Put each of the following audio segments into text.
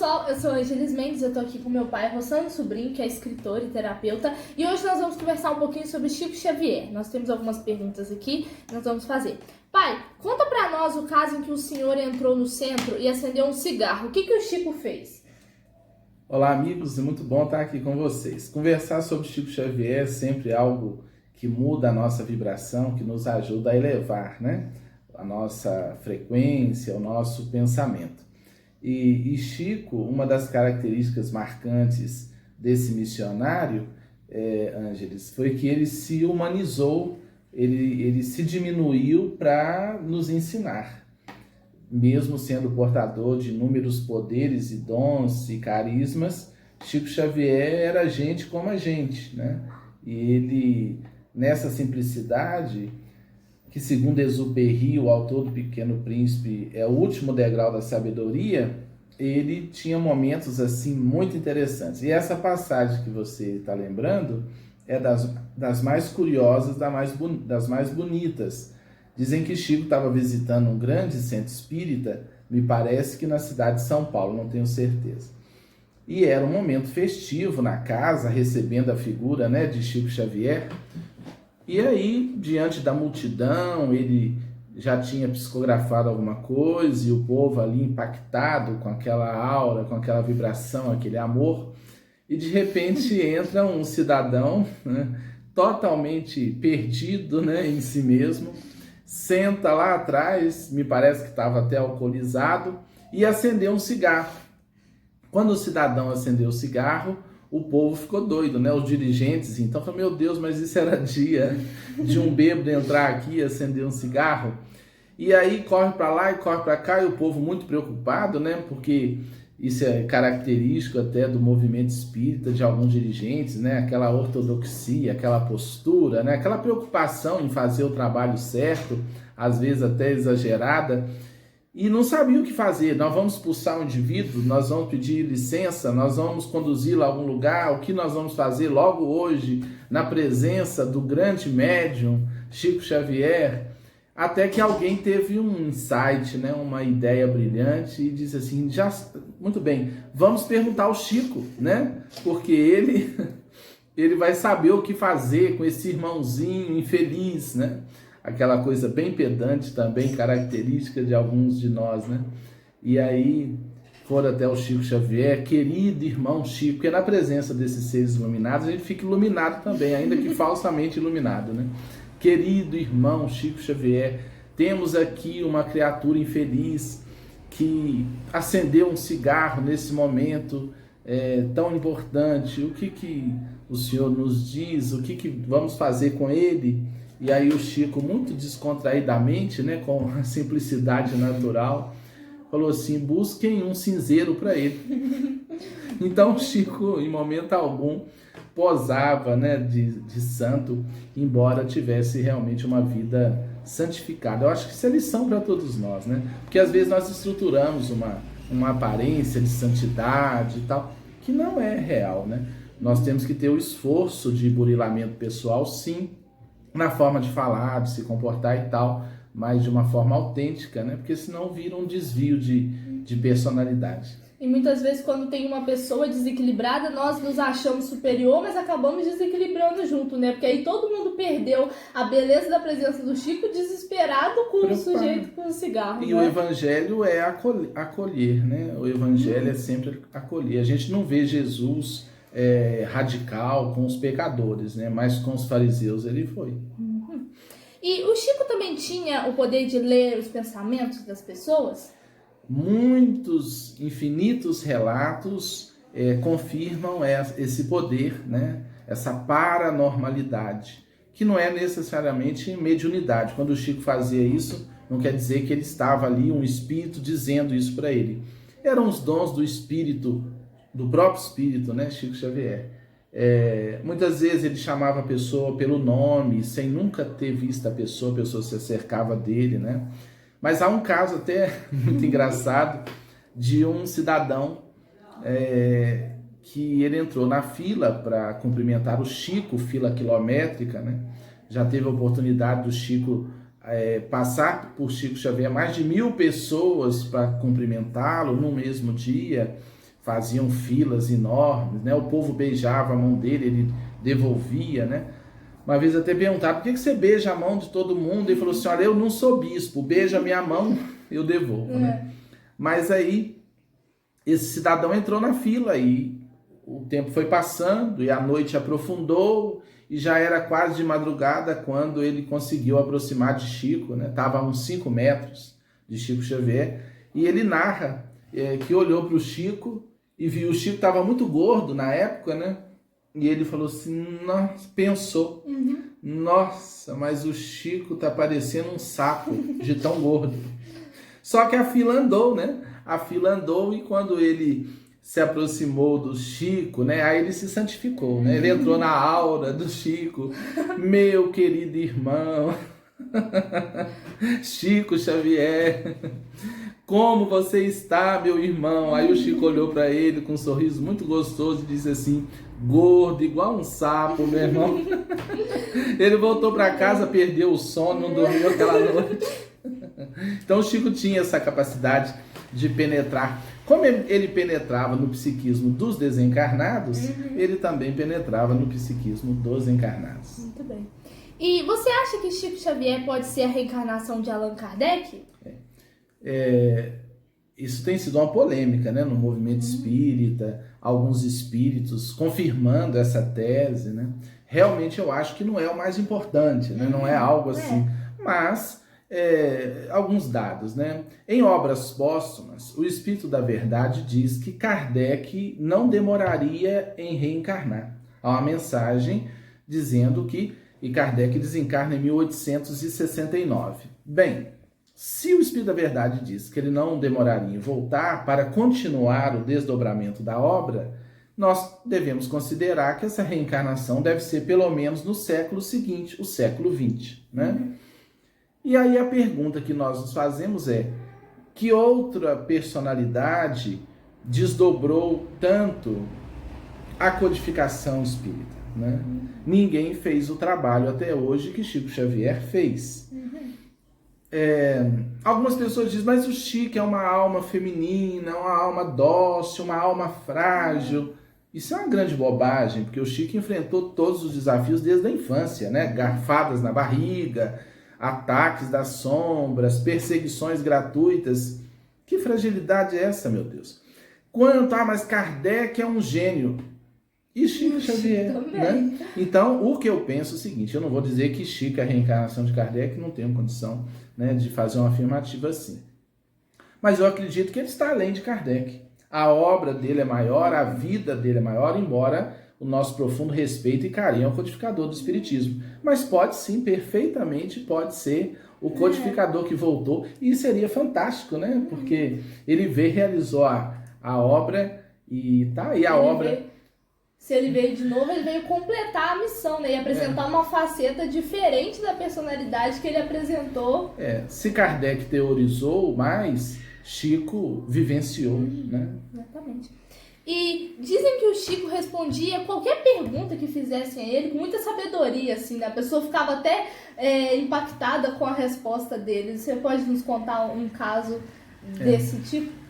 pessoal, eu sou a Angelis Mendes, eu tô aqui com meu pai, Rossano Sobrinho, que é escritor e terapeuta, e hoje nós vamos conversar um pouquinho sobre Chico Xavier. Nós temos algumas perguntas aqui que nós vamos fazer. Pai, conta pra nós o caso em que o senhor entrou no centro e acendeu um cigarro. O que o Chico fez? Olá, amigos, é muito bom estar aqui com vocês. Conversar sobre Chico Xavier é sempre algo que muda a nossa vibração, que nos ajuda a elevar, né? A nossa frequência, o nosso pensamento. E Chico, uma das características marcantes desse missionário, Ângeles, foi que ele se humanizou, ele se diminuiu para nos ensinar. Mesmo sendo portador de inúmeros poderes e dons e carismas, Chico Xavier era gente como a gente, né? E ele, nessa simplicidade, que segundo Exupéry, o autor do Pequeno Príncipe, é o último degrau da sabedoria, ele tinha momentos assim muito interessantes. E essa passagem que você está lembrando é das mais curiosas, das mais bonitas. Dizem que Chico estava visitando um grande centro espírita, me parece que na cidade de São Paulo, não tenho certeza. E era um momento festivo na casa, recebendo a figura, né, de Chico Xavier. E aí, diante da multidão, ele já tinha psicografado alguma coisa, e o povo ali impactado com aquela aura, com aquela vibração, aquele amor. E de repente entra um cidadão, né, totalmente perdido, né, em si mesmo, senta lá atrás, me parece que estava até alcoolizado, e acendeu um cigarro. Quando o cidadão acendeu o cigarro, o povo ficou doido, né? Os dirigentes, então, falaram, meu Deus, mas isso era dia de um bêbado entrar aqui e acender um cigarro? E aí corre para lá e corre para cá, e o povo muito preocupado, né? Porque isso é característico até do movimento espírita, de alguns dirigentes, né? Aquela ortodoxia, aquela postura, né? Aquela preocupação em fazer o trabalho certo, às vezes até exagerada, e não sabia o que fazer. Nós vamos expulsar um indivíduo, nós vamos pedir licença, nós vamos conduzi-lo a algum lugar, o que nós vamos fazer logo hoje, na presença do grande médium Chico Xavier? Até que alguém teve um insight, né, uma ideia brilhante, e disse assim, muito bem, vamos perguntar ao Chico, né, porque ele vai saber o que fazer com esse irmãozinho infeliz, né? Aquela coisa bem pedante também, característica de alguns de nós, né? E aí foram até o Chico Xavier, querido irmão Chico, porque na presença desses seres iluminados a gente fica iluminado também, ainda que falsamente iluminado, né? Querido irmão Chico Xavier, temos aqui uma criatura infeliz que acendeu um cigarro nesse momento tão importante. O que o senhor nos diz? O que vamos fazer com ele? E aí o Chico, muito descontraidamente, né, com a simplicidade natural, falou assim, busquem um cinzeiro para ele. Então o Chico, em momento algum, posava, né, de santo, embora tivesse realmente uma vida santificada. Eu acho que isso é lição para todos nós, né? Porque às vezes nós estruturamos uma aparência de santidade e tal, que não é real, né? Nós temos que ter o esforço de burilamento pessoal, sim, na forma de falar, de se comportar e tal, mas de uma forma autêntica, né? Porque senão vira um desvio de personalidade. E muitas vezes quando tem uma pessoa desequilibrada, nós nos achamos superior, mas acabamos desequilibrando junto, né? Porque aí todo mundo perdeu a beleza da presença do Chico, desesperado com o sujeito com o cigarro. E né? O evangelho é acolher, né? O evangelho é sempre acolher. A gente não vê Jesus radical com os pecadores, né? Mas com os fariseus ele foi. E o Chico também tinha o poder de ler os pensamentos das pessoas? Muitos, infinitos relatos confirmam esse poder, né? Essa paranormalidade, que não é necessariamente mediunidade. Quando o Chico fazia isso, não quer dizer que ele estava ali, um espírito, dizendo isso para ele. Eram os dons do espírito, do próprio espírito, né? Chico Xavier. Muitas vezes ele chamava a pessoa pelo nome, sem nunca ter visto a pessoa se acercava dele, né? Mas há um caso até muito engraçado de um cidadão que ele entrou na fila para cumprimentar o Chico, fila quilométrica, né? Já teve a oportunidade do Chico passar por Chico Xavier mais de 1000 pessoas para cumprimentá-lo no mesmo dia. faziam filas enormes, né? O povo beijava a mão dele, ele devolvia, né? Uma vez até perguntaram, por que você beija a mão de todo mundo? Ele falou assim, olha, eu não sou bispo, beija a minha mão, eu devolvo, né? Mas aí, esse cidadão entrou na fila e o tempo foi passando e a noite aprofundou e já era quase de madrugada quando ele conseguiu aproximar de Chico, né? Estava a uns 5 metros de Chico Xavier, e ele narra que olhou para o Chico e viu, o Chico estava muito gordo na época, né? E ele falou assim, nossa, pensou, nossa, mas o Chico tá parecendo um sapo de tão gordo. Só que a fila andou, né? A fila andou e quando ele se aproximou do Chico, né? Aí ele se santificou, né? Ele entrou na aura do Chico, meu querido irmão, Chico Xavier, como você está, meu irmão? Aí o Chico olhou para ele com um sorriso muito gostoso e disse assim, gordo, igual um sapo, meu irmão. Ele voltou para casa, perdeu o sono, não dormiu aquela noite. Então o Chico tinha essa capacidade de penetrar. Como ele penetrava no psiquismo dos desencarnados, ele também penetrava no psiquismo dos encarnados. Muito bem. E você acha que Chico Xavier pode ser a reencarnação de Allan Kardec? Isso tem sido uma polêmica, né, no movimento espírita, alguns espíritos confirmando essa tese, né? Realmente eu acho que não é o mais importante, né? Não é algo assim, mas alguns dados, né? Em obras póstumas, o Espírito da Verdade diz que Kardec não demoraria em reencarnar. Há uma mensagem dizendo que Kardec desencarna em 1869. Bem, se o Espírito da Verdade diz que ele não demoraria em voltar para continuar o desdobramento da obra, nós devemos considerar que essa reencarnação deve ser pelo menos no século seguinte, o século XX, né? E aí a pergunta que nós nos fazemos é, que outra personalidade desdobrou tanto a codificação espírita, né? Ninguém fez o trabalho até hoje que Chico Xavier fez. Algumas pessoas dizem, mas o Chico é uma alma feminina, uma alma dócil, uma alma frágil. Isso é uma grande bobagem, porque o Chico enfrentou todos os desafios desde a infância, né? Garfadas na barriga, ataques das sombras, perseguições gratuitas. Que fragilidade é essa, meu Deus? Mas Kardec é um gênio. E Chico Xavier, né? Então, o que eu penso é o seguinte, eu não vou dizer que Chico é a reencarnação de Kardec, não tenho condição, né, de fazer uma afirmativa assim. Mas eu acredito que ele está além de Kardec. A obra dele é maior, a vida dele é maior, embora o nosso profundo respeito e carinho ao codificador do Espiritismo. Mas pode sim, perfeitamente pode ser o codificador que voltou, e seria fantástico, né? Porque ele veio, realizou a obra e tá aí a obra... Se ele veio de novo, ele veio completar a missão, né? E apresentar uma faceta diferente da personalidade que ele apresentou. Se Kardec teorizou mais, Chico vivenciou, né? Exatamente. E dizem que o Chico respondia qualquer pergunta que fizessem a ele com muita sabedoria, assim, né? A pessoa ficava até impactada com a resposta dele. Você pode nos contar um caso desse tipo?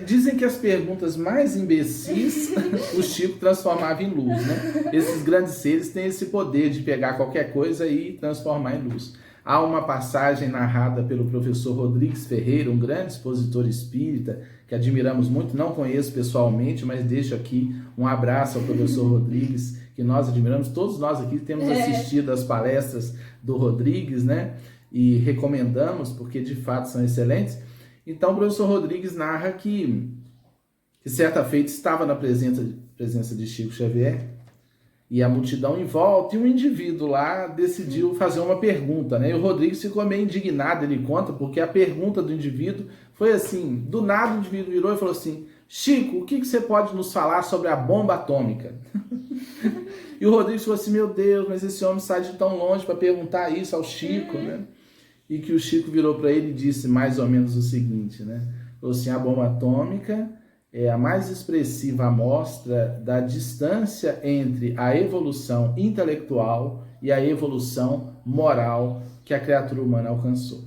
Dizem que as perguntas mais imbecis o Chico transformava em luz, né? Esses grandes seres têm esse poder de pegar qualquer coisa e transformar em luz. Há uma passagem narrada pelo professor Rodrigues Ferreira, um grande expositor espírita, que admiramos muito, não conheço pessoalmente, mas deixo aqui um abraço ao professor Rodrigues, que nós admiramos. Todos nós aqui temos assistido às palestras do Rodrigues, né? E recomendamos, porque de fato são excelentes. Então, o professor Rodrigues narra que certa feita estava na presença de Chico Xavier e a multidão em volta, e um indivíduo lá decidiu fazer uma pergunta, né? E o Rodrigues ficou meio indignado, ele conta, porque a pergunta do indivíduo foi assim, do nada o indivíduo virou e falou assim, Chico, o que você pode nos falar sobre a bomba atômica? E o Rodrigues falou assim, meu Deus, mas esse homem sai de tão longe para perguntar isso ao Chico, né? E que o Chico virou para ele e disse mais ou menos o seguinte, né? Falou assim, a bomba atômica é a mais expressiva amostra da distância entre a evolução intelectual e a evolução moral que a criatura humana alcançou.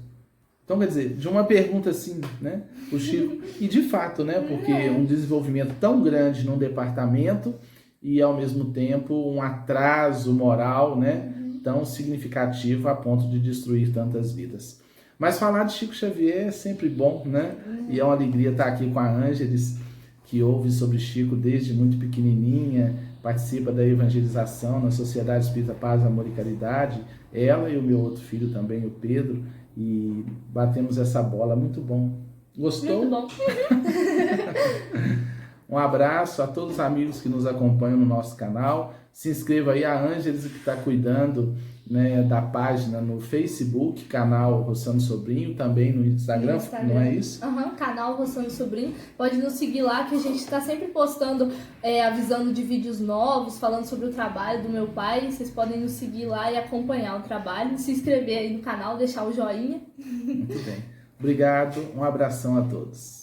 Então, quer dizer, de uma pergunta assim, né? O Chico, e de fato, né? Porque um desenvolvimento tão grande num departamento e, ao mesmo tempo, um atraso moral, né? Tão significativo a ponto de destruir tantas vidas. Mas falar de Chico Xavier é sempre bom, né? E é uma alegria estar aqui com a Ângeles, que ouve sobre Chico desde muito pequenininha, participa da evangelização na Sociedade Espírita Paz, Amor e Caridade, ela e o meu outro filho também, o Pedro, e batemos essa bola, muito bom. Gostou? Muito bom. Um abraço a todos os amigos que nos acompanham no nosso canal. Se inscreva aí, a Ângeles que está cuidando, né, da página no Facebook, canal Rossano Sobrinho, também no Instagram, não é isso? Canal Rossano Sobrinho. Pode nos seguir lá, que a gente está sempre postando, avisando de vídeos novos, falando sobre o trabalho do meu pai. Vocês podem nos seguir lá e acompanhar o trabalho, se inscrever aí no canal, deixar o joinha. Muito bem. Obrigado, um abração a todos.